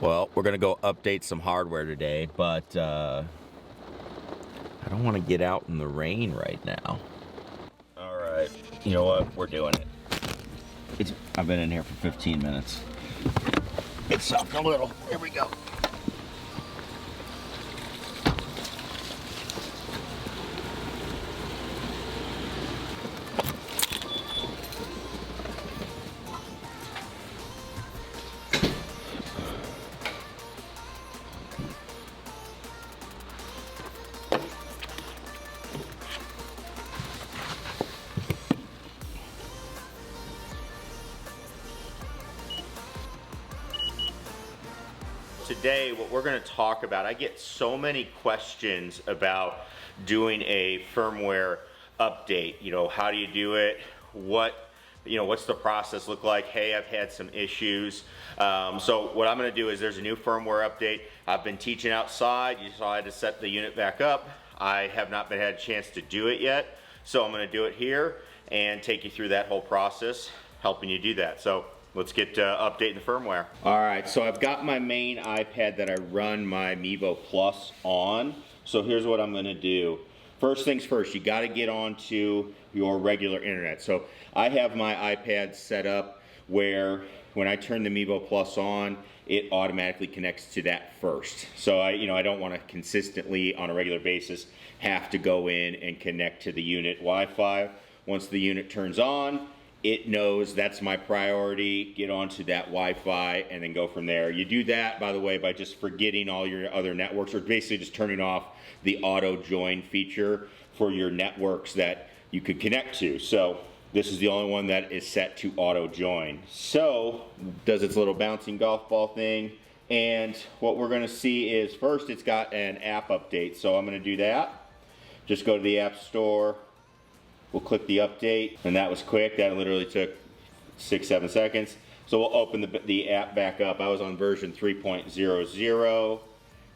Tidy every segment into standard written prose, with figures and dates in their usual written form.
Well, we're gonna go update some hardware today, but I don't want to get out in the rain right now. All right, you know what? We're doing it. I've been in here for 15 minutes. It's sucked a little. Here we go. Today, what we're going to talk about, I get so many questions about doing a firmware update. You know, how do you do it? What's the process look like? Hey, I've had some issues. So what I'm going to do is there's a new firmware update. I've been teaching outside. You saw I had to set the unit back up. I have not had a chance to do it yet. So I'm going to do it here and take you through that whole process, helping you do that. So let's get updating the firmware. All right, so I've got my main iPad that I run my Mevo Plus on. So here's what I'm gonna do. First things first, you gotta get onto your regular internet. So I have my iPad set up where when I turn the Mevo Plus on, it automatically connects to that first. So I don't wanna consistently on a regular basis have to go in and connect to the unit Wi-Fi. Once the unit turns on, it knows that's my priority, get onto that Wi-Fi and then go from there. You do that, by the way, by just forgetting all your other networks, or basically just turning off the auto join feature for your networks that you could connect to. So this is the only one that is set to auto join. So does its little bouncing golf ball thing. And what we're gonna see is first it's got an app update. So I'm gonna do that. Just go to the App Store. We'll click the update, and that was quick. That literally took 6-7 seconds. So we'll open the app back up. I was on version 3.00.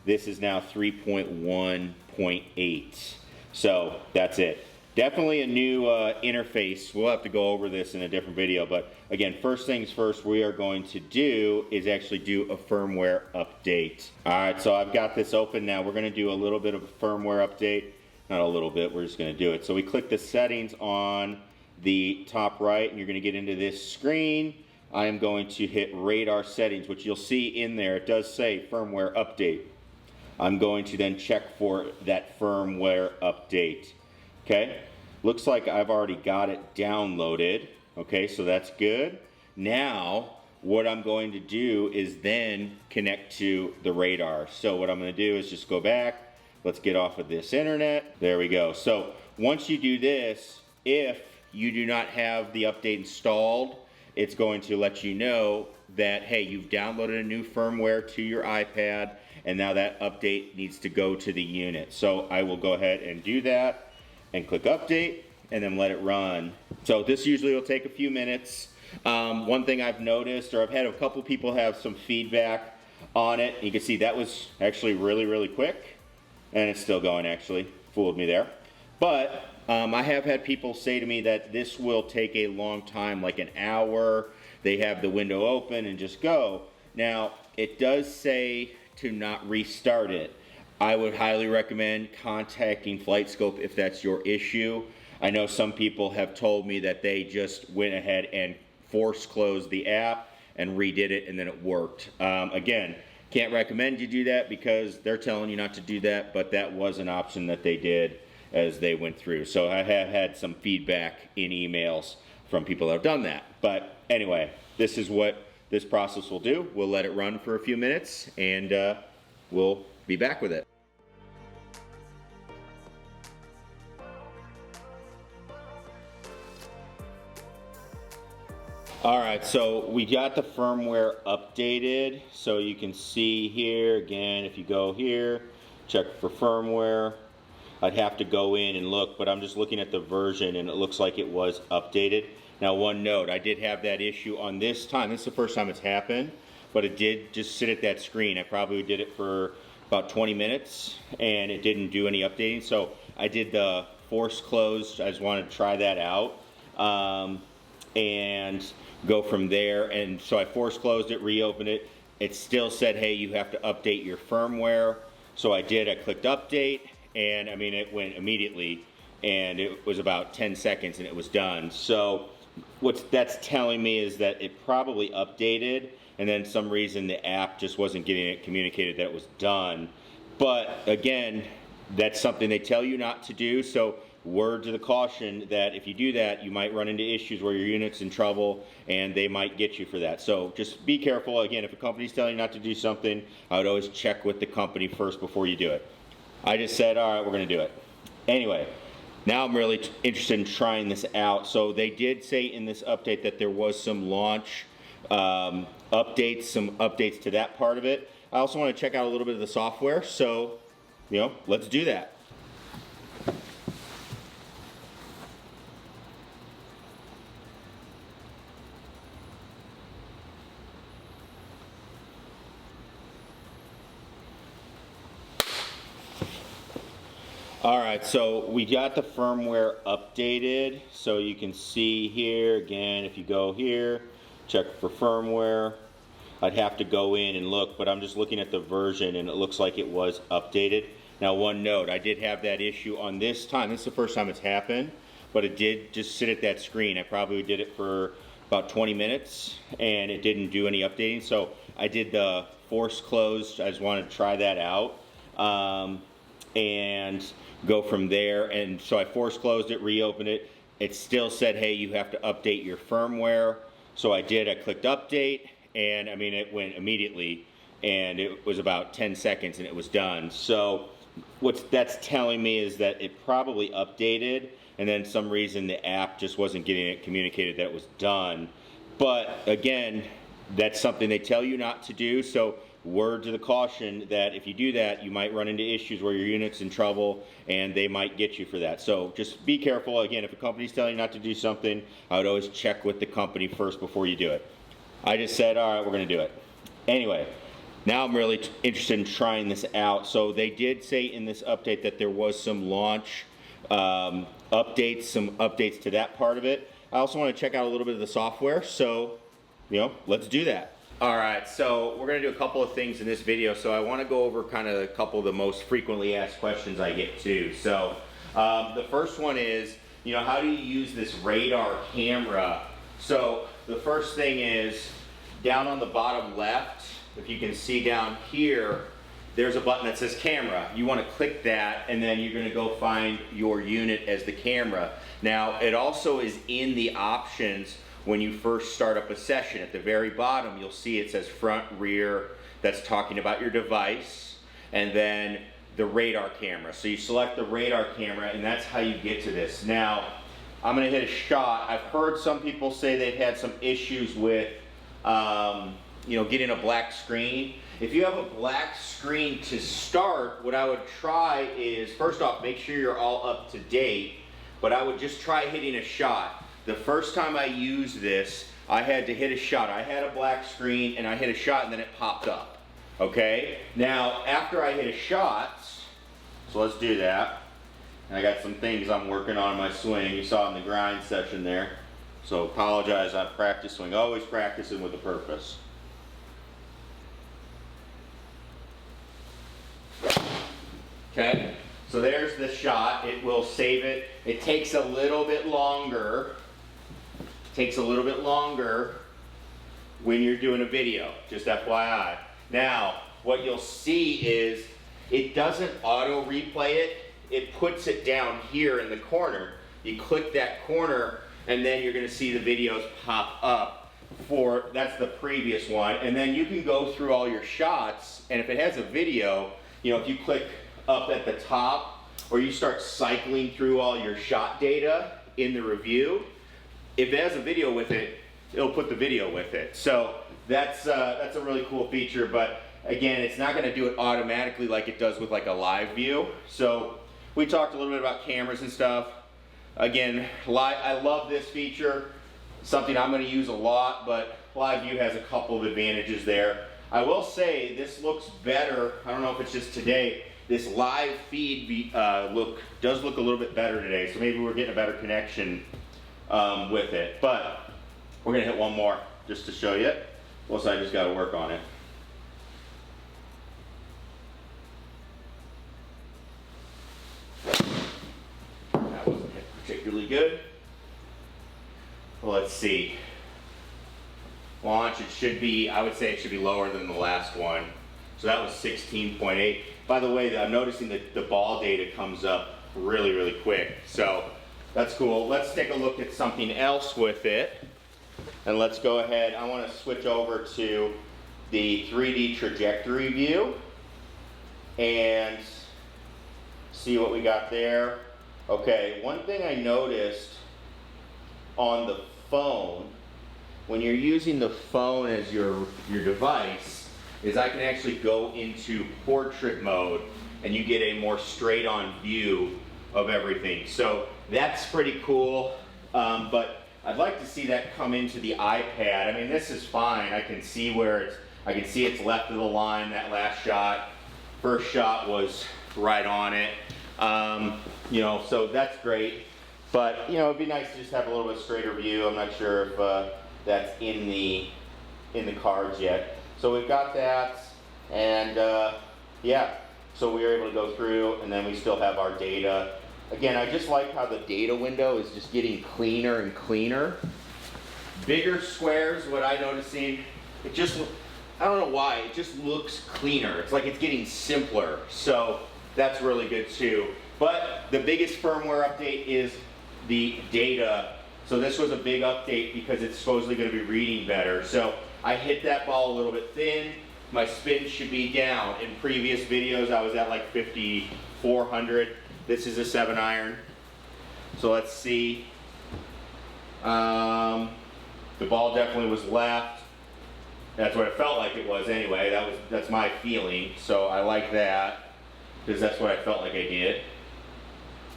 This is now 3.1.8. So that's it. Definitely a new interface. We'll have to go over this in a different video, but again, first things first, we are going to do is actually do a firmware update. All right, so I've got this open now. We're gonna do a little bit of a firmware update. Not a little bit, we're just gonna do it. So we click the settings on the top right and you're gonna get into this screen. I am going to hit radar settings, which you'll see in there. It does say firmware update. I'm going to then check for that firmware update. Okay, looks like I've already got it downloaded. Okay, so that's good. Now, what I'm going to do is then connect to the radar. So what I'm gonna do is just go back. Let's get off of this internet. There we go. So once you do this, if you do not have the update installed, it's going to let you know that, hey, you've downloaded a new firmware to your iPad, and now that update needs to go to the unit. So I will go ahead and do that and click update and then let it run. So this usually will take a few minutes. One thing I've noticed, or I've had a couple people have some feedback on it. You can see that was actually really, really quick. And it's still going, actually. Fooled me there. But I have had people say to me that this will take a long time, like an hour. They have the window open and just go. Now, it does say to not restart it. I would highly recommend contacting Flightscope if that's your issue. I know some people have told me that they just went ahead and force closed the app and redid it and then it worked. Again, can't recommend you do that because they're telling you not to do that, but that was an option that they did as they went through. So I have had some feedback in emails from people that have done that. But anyway, this is what this process will do. We'll let it run for a few minutes and we'll be back with it. All right, so we got the firmware updated. So you can see here, again, if you go here, check for firmware. I'd have to go in and look, but I'm just looking at the version and it looks like it was updated. Now one note, I did have that issue on this time. This is the first time it's happened, but it did just sit at that screen. I probably did it for about 20 minutes and it didn't do any updating. So I did the force close. I just wanted to try that out. And go from there. And so I force closed it, reopened it, it still said, hey, you have to update your firmware. So I did, I clicked update, and I mean, it went immediately, and it was about 10 seconds and it was done. So what that's telling me is that it probably updated, and then some reason the app just wasn't getting it communicated that it was done. But again, that's something they tell you not to do. So word to the caution that if you do that, you might run into issues where your unit's in trouble and they might get you for that. So just be careful. Again, if a company's telling you not to do something, I would always check with the company first before you do it. I just said, all right, we're going to do it. Anyway, now I'm really interested in trying this out. So they did say in this update that there was some launch updates, some updates to that part of it. I also want to check out a little bit of the software. So, let's do that. All right, so we got the firmware updated. So you can see here, again, if you go here, check for firmware. I'd have to go in and look, but I'm just looking at the version and it looks like it was updated. Now one note, I did have that issue on this time. This is the first time it's happened, but it did just sit at that screen. I probably did it for about 20 minutes and it didn't do any updating. So I did the force close. I just wanted to try that out and go from there. And so I force closed it, reopened it. It still said, hey, you have to update your firmware. So I did, I clicked update, and I mean, it went immediately, and it was about 10 seconds and it was done. So what that's telling me is that it probably updated, and then some reason the app just wasn't getting it communicated that it was done. But again, that's something they tell you not to do. So word to the caution that if you do that, you might run into issues where your unit's in trouble and they might get you for that. So just be careful. Again, if a company's telling you not to do something, I would always check with the company first before you do it. I just said, all right, we're going to do it. Anyway, now I'm really interested in trying this out. So they did say in this update that there was some launch updates, some updates to that part of it. I also want to check out a little bit of the software. So, let's do that. All right, so we're going to do a couple of things in this video. So I want to go over kind of a couple of the most frequently asked questions I get too. So the first one is, how do you use this radar camera? So the first thing is down on the bottom left, if you can see down here, there's a button that says camera. You want to click that and then you're going to go find your unit as the camera. Now it also is in the options when you first start up a session. At the very bottom, you'll see it says front, rear, that's talking about your device, and then the radar camera. So you select the radar camera, and that's how you get to this. Now, I'm gonna hit a shot. I've heard some people say they've had some issues with, getting a black screen. If you have a black screen to start, what I would try is, first off, make sure you're all up to date, but I would just try hitting a shot. The first time I used this, I had to hit a shot. I had a black screen and I hit a shot and then it popped up. Okay? Now, after I hit a shot, so let's do that. I got some things I'm working on in my swing. You saw in the grind session there. So apologize on practice swing. Always practicing with a purpose. Okay? So there's the shot. It will save it. It takes a little bit longer. Takes a little bit longer when you're doing a video, just FYI. Now, what you'll see is it doesn't auto replay it. It puts it down here in the corner. You click that corner and then you're gonna see the videos pop up that's the previous one. And then you can go through all your shots, and if it has a video, if you click up at the top or you start cycling through all your shot data in the review, if it has a video with it, it'll put the video with it. So that's a really cool feature, but again, it's not gonna do it automatically like it does with like a live view. So we talked a little bit about cameras and stuff. Again, I love this feature, something I'm gonna use a lot, but live view has a couple of advantages there. I will say this looks better. I don't know if it's just today. This live feed does look a little bit better today, so maybe we're getting a better connection with it. But we're gonna hit one more just to show you. Plus I just gotta work on it. particularly good. Let's see. Launch, it should be, I would say it should be lower than the last one. So that was 16.8. By the way, I'm noticing that the ball data comes up really, really quick. So that's cool. Let's take a look at something else with it. And let's go ahead. I want to switch over to the 3D trajectory view and see what we got there. Okay, one thing I noticed on the phone, when you're using the phone as your device, is I can actually go into portrait mode and you get a more straight on view of everything. So that's pretty cool, but I'd like to see that come into the iPad. I mean, this is fine. I can see where I can see it's left of the line, that last shot. First shot was right on it. You know, so that's great. But, you know, it'd be nice to just have a little bit straighter view. I'm not sure if that's in the cards yet. So we've got that, and yeah, so we were able to go through, and then we still have our data. Again, I just like how the data window is just getting cleaner and cleaner. Bigger squares, what I'm noticing, it just, I don't know why, it just looks cleaner. It's like it's getting simpler, so that's really good too. But the biggest firmware update is the data. So this was a big update because it's supposedly going to be reading better. So I hit that ball a little bit thin. My spin should be down. In previous videos, I was at like 5,400. This is a 7-iron. So let's see. The ball definitely was left. That's what it felt like it was anyway. That's my feeling. So I like that because that's what I felt like I did.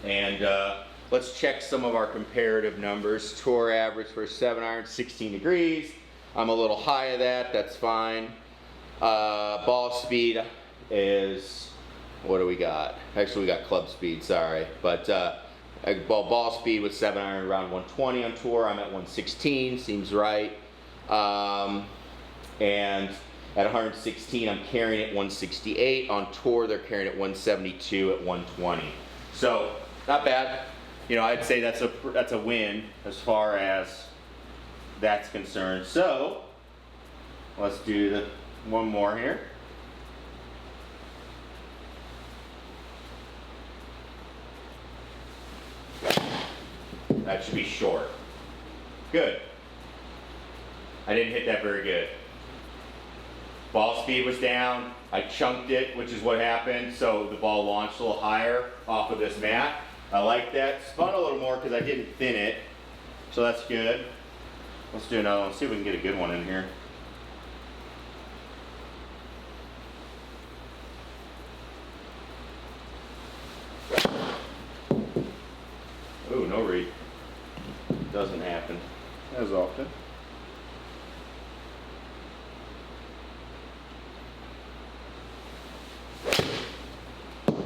And let's check some of our comparative numbers. Tour average for a 7-iron, 16 degrees. I'm a little high of that, that's fine. Ball speed is, what do we got? Actually, we got club speed, sorry. But ball speed with 7-iron around 120 on tour. I'm at 116, seems right. And at 116, I'm carrying at 168. On tour, they're carrying at 172 at 120. So, not bad. You know, I'd say that's a win as far as that's concerned. So, let's do one more here. That should be short. Good. I didn't hit that very good. Ball speed was down. I chunked it, which is what happened, so the ball launched a little higher off of this mat. I like that. Spun a little more because I didn't thin it, so that's good. Let's do another one. See if we can get a good one in here. Ooh, no read. Doesn't happen as often.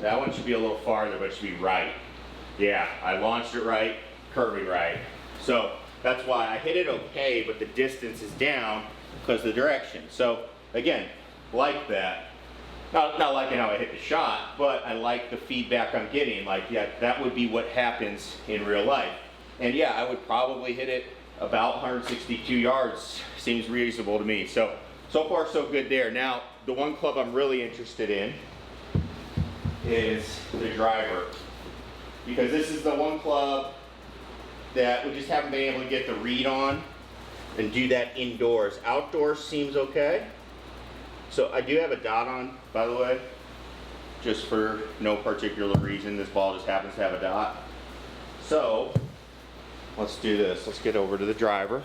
That one should be a little farther, but it should be right. Yeah, I launched it right, curving right. So that's why I hit it okay, but the distance is down because of the direction. So again, like that. Not liking how I hit the shot, but I like the feedback I'm getting. Like, yeah, that would be what happens in real life. And yeah, I would probably hit it about 162 yards. Seems reasonable to me. So far so good there. Now, the one club I'm really interested in is the driver, because this is the one club that we just haven't been able to get the read on and do that indoors. Outdoors seems okay. So I do have a dot on, by the way, just for no particular reason. This ball just happens to have a dot. So let's do this. Let's get over to the driver.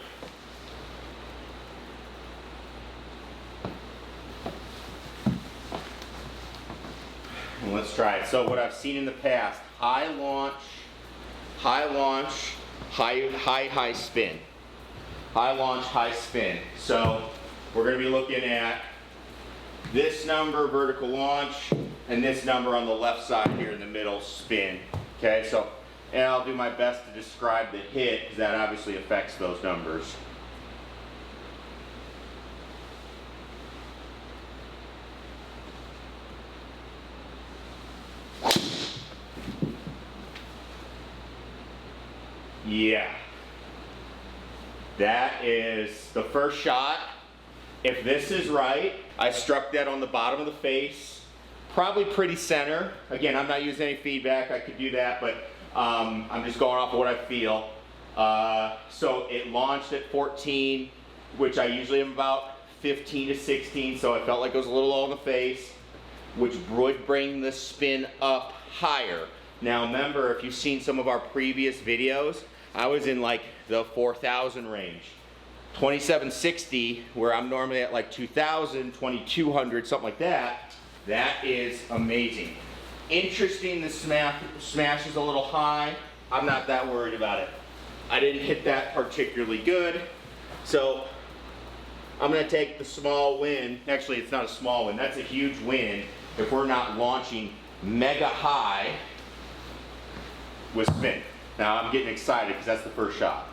And let's try it. So what I've seen in the past, high launch, high spin. High launch, high spin. So we're going to be looking at this number, vertical launch, and this number on the left side here in the middle, spin. Okay, so, and I'll do my best to describe the hit, because that obviously affects those numbers. Yeah. That is the first shot. If this is right, I struck that on the bottom of the face, probably pretty center. Again, I'm not using any feedback, I could do that, but I'm just going off of what I feel. So it launched at 14, which I usually am about 15 to 16, so I felt like it was a little low in the face, which would bring the spin up higher. Now remember, if you've seen some of our previous videos, I was in like the 4,000 range. 2760, where I'm normally at like 2,000, 2,200, something like that, that is amazing. Interesting, the smash is a little high. I'm not that worried about it. I didn't hit that particularly good, so I'm gonna take the small win. Actually, it's not a small win, that's a huge win if we're not launching mega high with spin. Now I'm getting excited because that's the first shot.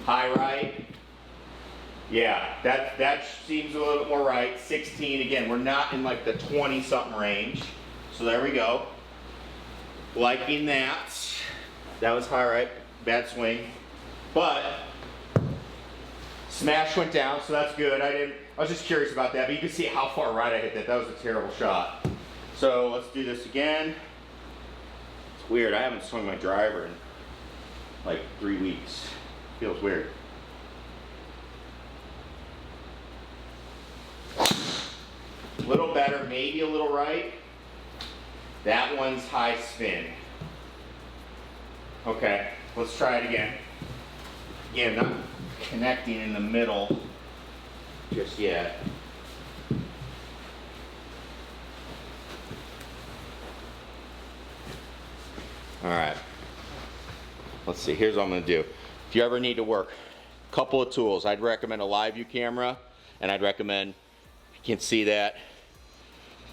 High right. Yeah, that seems a little bit more right. 16, again, we're not in like the 20 something range. So there we go. Liking that. That was high right, bad swing. But smash went down, so that's good. I was just curious about that, but you can see how far right I hit that. That was a terrible shot. So let's do this again. It's weird, I haven't swung my driver in like 3 weeks. Feels weird. A little better, maybe a little right. That one's high spin. Okay, let's try it again. Again, not connecting in the middle just yet. All right, let's see, here's what I'm gonna do. If you ever need to work, a couple of tools. I'd recommend a live view camera, and I'd recommend, if you can see that,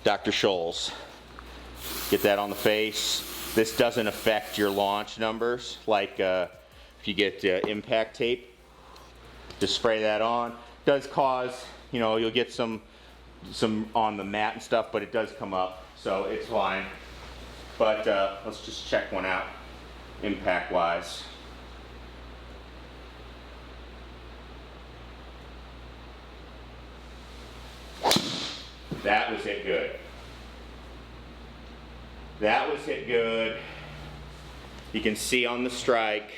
Dr. Scholl's. Get that on the face. This doesn't affect your launch numbers, like if you get impact tape, just spray that on. Does cause, you know, you'll get some on the mat and stuff, but it does come up, so it's fine. But let's just check one out, impact wise. That was hit good. That was hit good. You can see on the strike.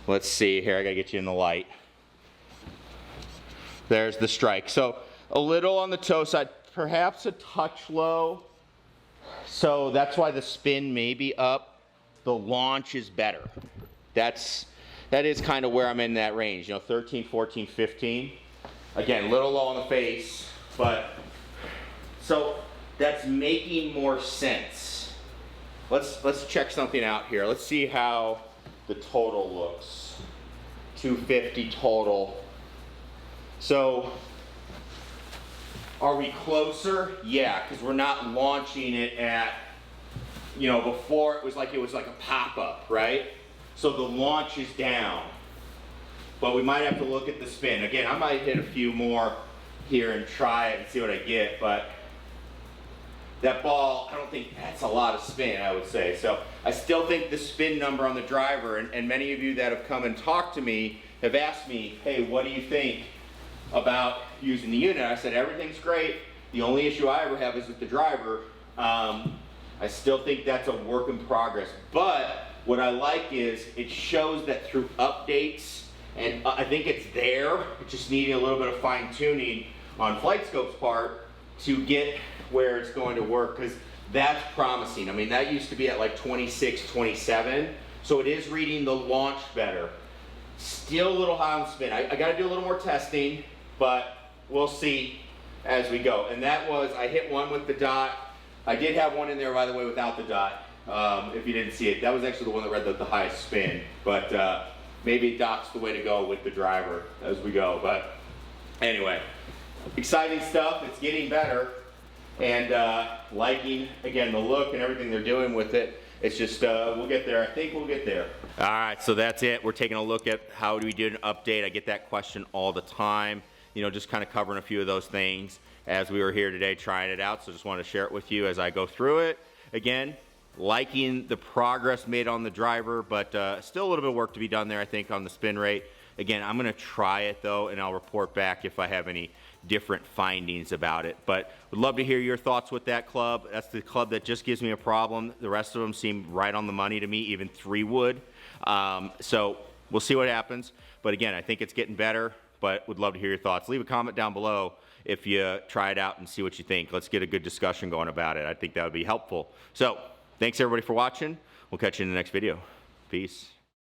Let's see here, I gotta get you in the light. There's the strike. So a little on the toe side, perhaps a touch low. So that's why the spin may be up. The launch is better. That is kind of where I'm in that range, you know, 13, 14, 15. Again, a little low on the face, but so that's making more sense. Let's check something out here. Let's see how the total looks. 250 total. So are we closer? Yeah, because we're not launching it at, you know, before it was like a pop-up, right? So the launch is down. But we might have to look at the spin. Again, I might hit a few more here and try it and see what I get, but that ball, I don't think that's a lot of spin, I would say. So I still think the spin number on the driver, and many of you that have come and talked to me have asked me, hey, what do you think about using the unit? I said, everything's great. The only issue I ever have is with the driver. I still think that's a work in progress. But what I like is it shows that through updates, and I think it's there, it's just needing a little bit of fine tuning on Flightscope's part to get where it's going to work, because that's promising. I mean, that used to be at like 26, 27, so it is reading the launch better. Still a little high on spin. I got to do a little more testing, but we'll see as we go. And that was, I hit one with the dot. I did have one in there, by the way, without the dot, if you didn't see it. That was actually the one that read the highest spin, but maybe dot's the way to go with the driver as we go. But anyway, exciting stuff. It's getting better. And liking, again, the look and everything they're doing with it. It's just, we'll get there. I think we'll get there. All right, so that's it. We're taking a look at how do we do an update. I get that question all the time. you know, just kind of covering a few of those things as we were here today trying it out. So just wanted to share it with you as I go through it. Again, liking the progress made on the driver, but still a little bit of work to be done there, I think, on the spin rate. Again, I'm going to try it though, and I'll report back if I have any different findings about it. But would love to hear your thoughts with that club. That's the club that just gives me a problem. The rest of them seem right on the money to me, even 3 wood. So we'll see what happens. But again, I think it's getting better, but would love to hear your thoughts. Leave a comment down below if you try it out and see what you think. Let's get a good discussion going about it. I think that would be helpful. So thanks everybody for watching. We'll catch you in the next video. Peace.